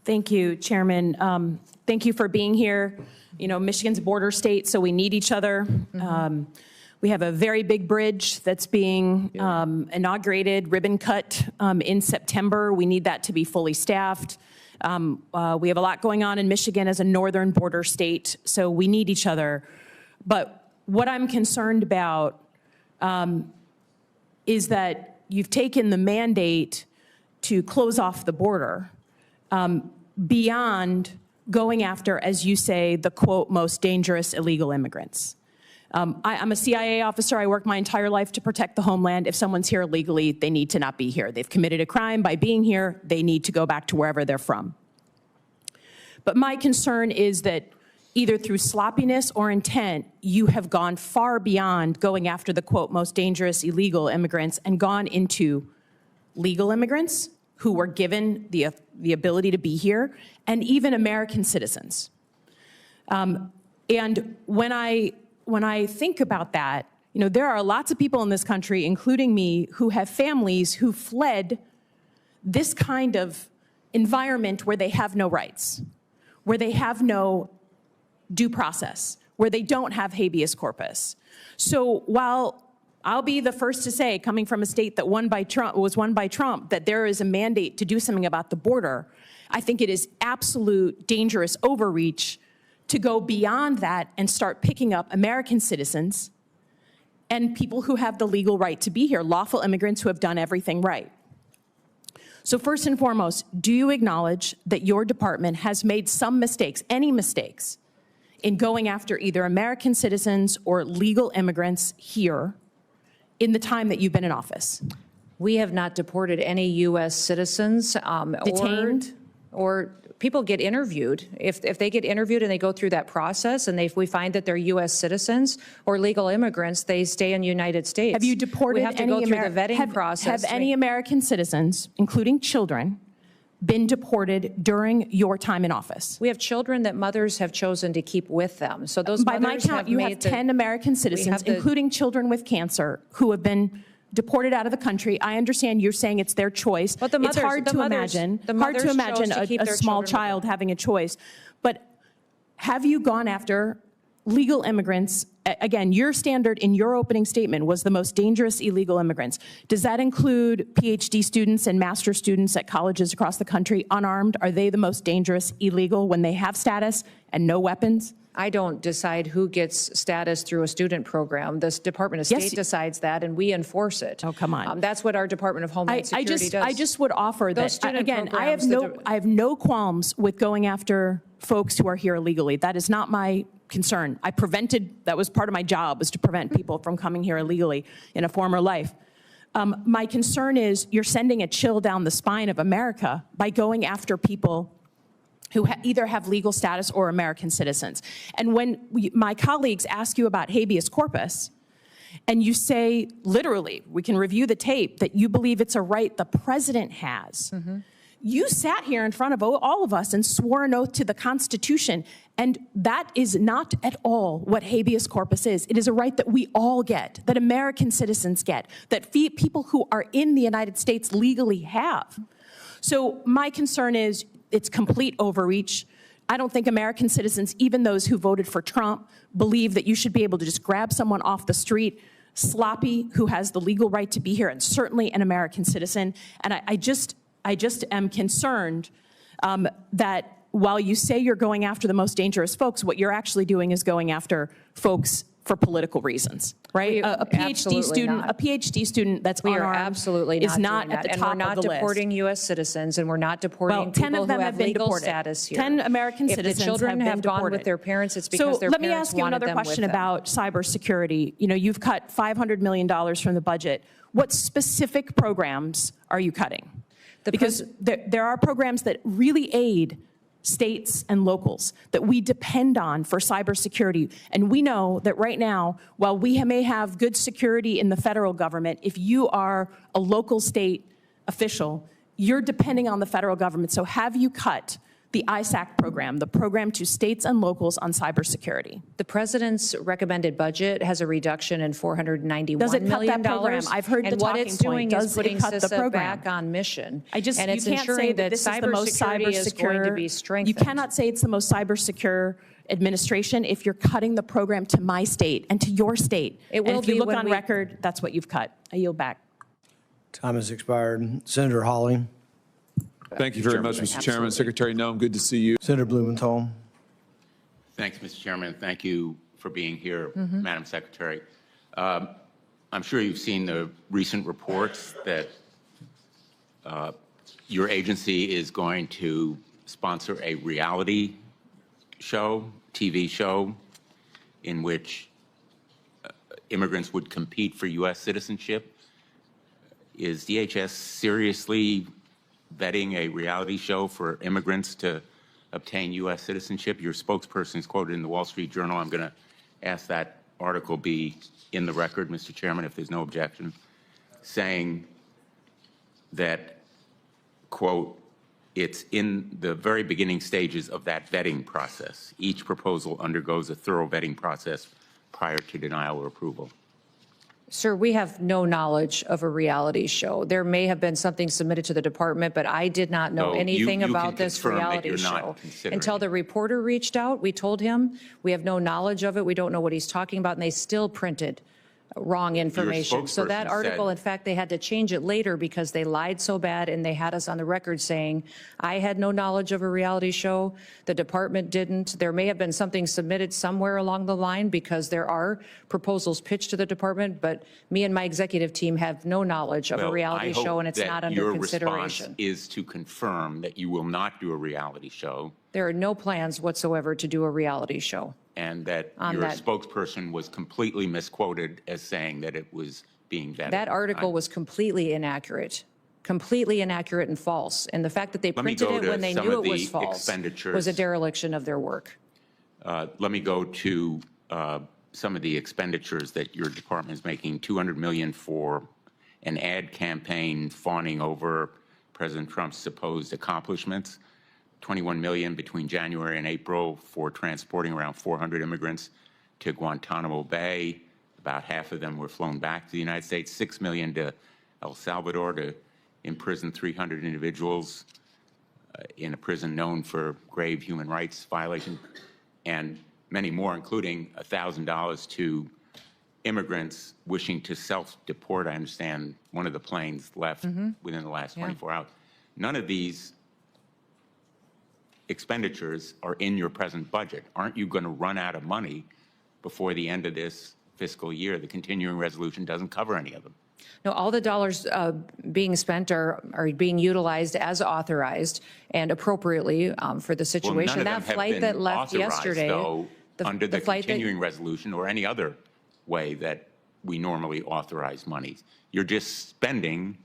Thank you, Chairman. Thank you for being here. You know, Michigan's a border state, so we need each other. We have a very big bridge that's being inaugurated, ribbon cut in September. We need that to be fully staffed. We have a lot going on in Michigan as a northern border state, so we need each other. But what I'm concerned about is that you've taken the mandate to close off the border beyond going after, as you say, the, quote, most dangerous illegal immigrants. I'm a CIA officer. I worked my entire life to protect the homeland. If someone's here illegally, they need to not be here. They've committed a crime by being here. They need to go back to wherever they're from. But my concern is that either through sloppiness or intent, you have gone far beyond going after the, quote, most dangerous illegal immigrants and gone into legal immigrants who were given the ability to be here, and even American citizens. And when I think about that, you know, there are lots of people in this country, including me, who have families who fled this kind of environment where they have no rights, where they have no due process, where they don't have habeas corpus. So while I'll be the first to say, coming from a state that was won by Trump, that there is a mandate to do something about the border, I think it is absolute dangerous overreach to go beyond that and start picking up American citizens and people who have the legal right to be here, lawful immigrants who have done everything right. So first and foremost, do you acknowledge that your department has made some mistakes, any mistakes, in going after either American citizens or legal immigrants here in the time that you've been in office? We have not deported any U.S. citizens. Detained? Or people get interviewed. If they get interviewed and they go through that process and we find that they're U.S. citizens or legal immigrants, they stay in the United States. Have you deported we have to go through the vetting process. Have any American citizens, including children, been deported during your time in office? We have children that mothers have chosen to keep with them. So those by my count, you have 10 American citizens, including children with cancer, who have been deported out of the country. I understand you're saying it's their choice. But it's hard to imagine a small child having a choice. But have you gone after legal immigrants? Again, your standard in your opening statement was the most dangerous illegal immigrants. Does that include PhD students and master's students at colleges across the country, unarmed? Are they the most dangerous illegal when they have status and no weapons? I don't decide who gets status through a student program. The Department of State decides that, and we enforce it. Oh, come on. That's what our Department of Homeland Security does. I just would offer that, again, I have no qualms with going after folks who are here illegally. That is not my concern. That was part of my job, was to prevent people from coming here illegally in a former life. My concern is you're sending a chill down the spine of America by going after people who either have legal status or American citizens. And when my colleagues ask you about habeas corpus, and you say, literally, we can review the tape, that you believe it's a right the president has, you sat here in front of all of us and swore an oath to the Constitution, and that is not at all what habeas corpus is. It is a right that we all get, that American citizens get, that people who are in the United States legally have. So my concern is it's complete overreach. I don't think American citizens, even those who voted for Trump, believe that you should be able to just grab someone off the street, sloppy, who has the legal right to be here, and certainly an American citizen. And I just am concerned that while you say you're going after the most dangerous folks, what you're actually doing is going after folks for political reasons, right? A PhD student that's unarmed is not at the top of the list. And we're not deporting U.S. citizens, and we're not deporting people who have legal status here. 10 American citizens have been deported. If the children have gone with their parents, it's because their parents wanted them with them. So let me ask you another question about cybersecurity. You know, you've cut $500 million from the budget. What specific programs are you cutting? Because there are programs that really aid states and locals that we depend on for cybersecurity. And we know that right now, while we may have good security in the federal government, if you are a local state official, you're depending on the federal government. So have you cut the ISAC program, the program to states and locals on cybersecurity. The president's recommended budget has a reduction in $491 million. Does it cut that program? I've heard the talking point. And what it's doing is putting cut the CISA program back on mission. And it's you can't ensuring say that this is the most cybersecurity is going to be strengthened. You cannot say it's the most cyber secure administration if you're cutting the program to my state and to your state. It will and if you be look when on record, that's what you've cut. I yield back. Time has expired. Senator Hawley. Thank you very much, Mr. Chairman. Secretary Noem, good to see you. Senator Blumenthal. Thanks, Mr. Chairman. Thank you for being here, Madam Secretary. I'm sure you've seen the recent reports that your agency is going to sponsor a reality show, TV show, in which immigrants would compete for U.S. citizenship. Is DHS seriously vetting a reality show for immigrants to obtain U.S. citizenship? Your spokesperson is quoted in the Wall Street Journal. I'm going to ask that article be in the record, Mr. Chairman, if there's no objection, saying that, quote, it's in the very beginning stages of that vetting process. Each proposal undergoes a thorough vetting process prior to denial or approval. Sir, we have no knowledge of a reality show. There may have been something submitted to the department, but I did not know anything about this reality show. Until the reporter reached out, we told him we have no knowledge of it. We don't know what he's talking about, and they still printed wrong information. So that article, in fact, they had to change it later because they lied so bad, and they had us on the record saying, I had no knowledge of a reality show. The department didn't. There may have been something submitted somewhere along the line because there are proposals pitched to the department, but me and my executive team have no knowledge of a reality show, and it's not under consideration. Your response is to confirm that you will not do a reality show. There are no plans whatsoever to do a reality show. And that your spokesperson was completely misquoted as saying that it was being vetted. That article was completely inaccurate and false. And the fact that they printed it when they knew it was false was a dereliction of their work. Let me go to some of the expenditures that your department is making. $200 million for an ad campaign fawning over President Trump's supposed accomplishments. $21 million between January and April for transporting around 400 immigrants to Guantanamo Bay. About half of them were flown back to the United States. $6 million to El Salvador to imprison 300 individuals in a prison known for grave human rights violations, and many more, including $1,000 to immigrants wishing to self-deport. I understand one of the planes left within the last 24 hours. None of these expenditures are in your present budget. Aren't you going to run out of money before the end of this fiscal year? The continuing resolution doesn't cover any of them. No, all the dollars being spent are being utilized as authorized and appropriately for the situation. Well, that flight that left yesterday, though, under the continuing resolution or any other way that we normally authorize monies. You're just spending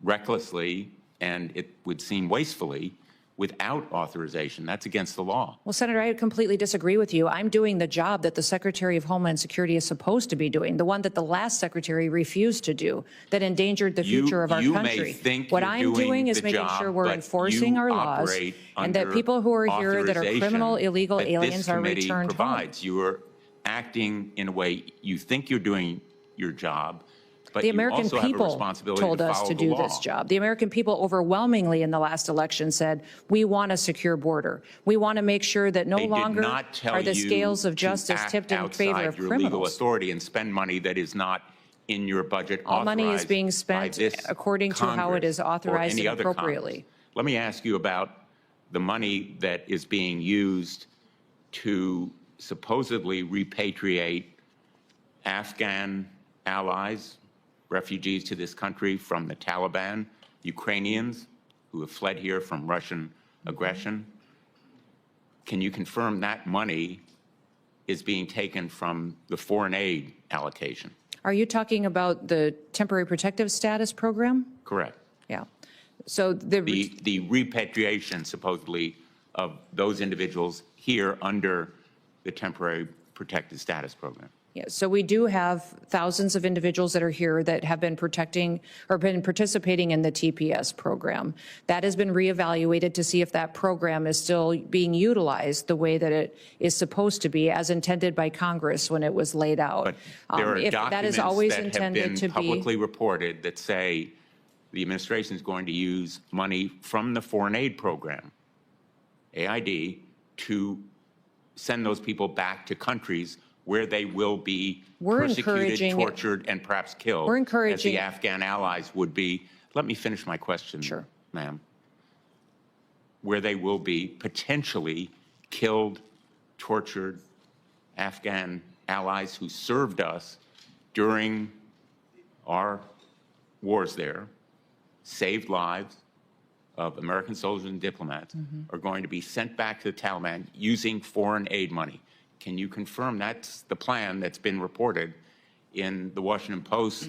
recklessly, and it would seem wastefully, without authorization. That's against the law. Well, Senator, I completely disagree with you. I'm doing the job that the Secretary of Homeland Security is supposed to be doing, the one that the last Secretary refused to do, that endangered the future of our country. What I'm doing is making sure we're enforcing our laws and that people who are here that are criminal, illegal aliens are returned home. You are acting in a way you think you're doing your job, but the American people told us to do this job. The American people overwhelmingly in the last election said, we want a secure border. We want to make sure that no longer are the scales of justice tipped in favor of criminals. Legal authority and spend money that is not in your budget. All money is being spent according to how it is authorized and appropriately. Let me ask you about the money that is being used to supposedly repatriate Afghan allies, refugees to this country from the Taliban, Ukrainians who have fled here from Russian aggression. Can you confirm that money is being taken from the foreign aid allocation? Are you talking about the temporary protective status program? Correct. Yeah. So the repatriation, supposedly, of those individuals here under the temporary protected status program. Yes, so we do have thousands of individuals that are here that have been protecting or been participating in the TPS program. That has been reevaluated to see if that program is still being utilized the way that it is supposed to be, as intended by Congress when it was laid out. But there are If that is always intended to documents that have been be. publicly reported that say the administration is going to use money from the foreign aid program, AID, to send those people back to countries where they will be persecuted, tortured, and perhaps killed, as the Afghan allies would be. Let me finish my question, ma'am. Where they will be potentially killed, tortured Afghan allies who served us during our wars there, saved lives of American soldiers and diplomats, are going to be sent back to the Taliban using foreign aid money. Can you confirm that's the plan that's been reported in the Washington Post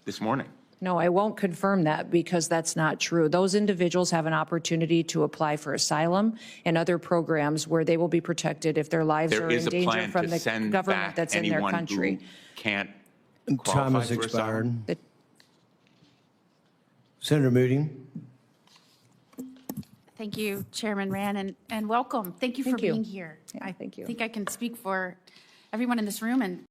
this morning? No, I won't confirm that because that's not true. Those individuals have an opportunity to apply for asylum and other programs where they will be protected if their lives are in danger from the government that's in their country. Can't Time has expired. Senator Moody. Thank you, Chairman Rand, and welcome. Thank you for being here. Yeah, thank you. I think I can speak for everyone in this room and